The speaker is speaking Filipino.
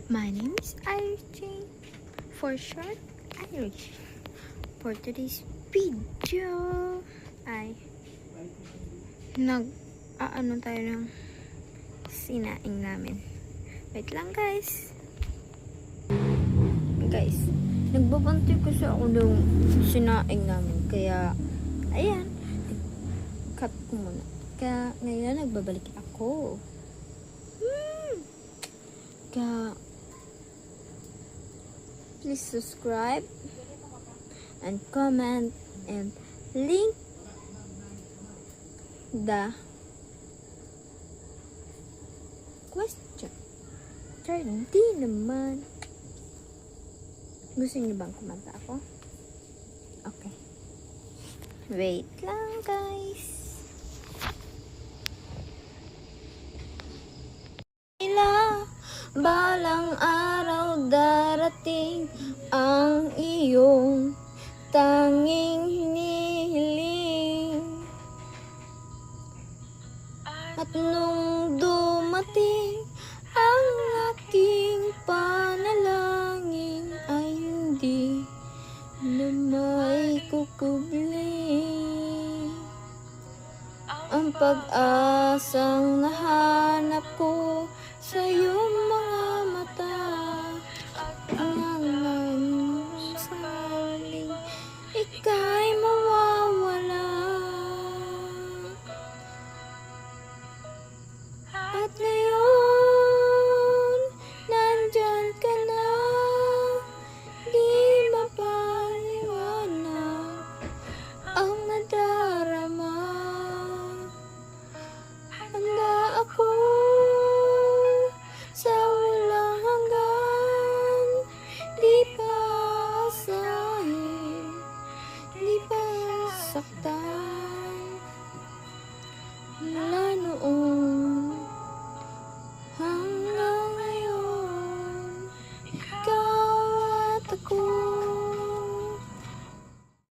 My name is Irish Jane, for short, Irish. For today's video ay ano tayo ng sinaing namin. Wait lang guys. Guys, nagbabantay kasi ako ng sinaing namin. Kaya, ayan. Cut ko muna. Kaya, ngayon nagbabalik ako. Kaya, please subscribe and comment and link the question. Sure, di naman. Gusto niyo bang kumanta ako? Okay. Wait lang, guys. Balang araw darating ang iyong tanging hinihiling. At nung dumating ang aking panalangin ay hindi na maikukubli ang pag-asang nahanap ko sa'yo.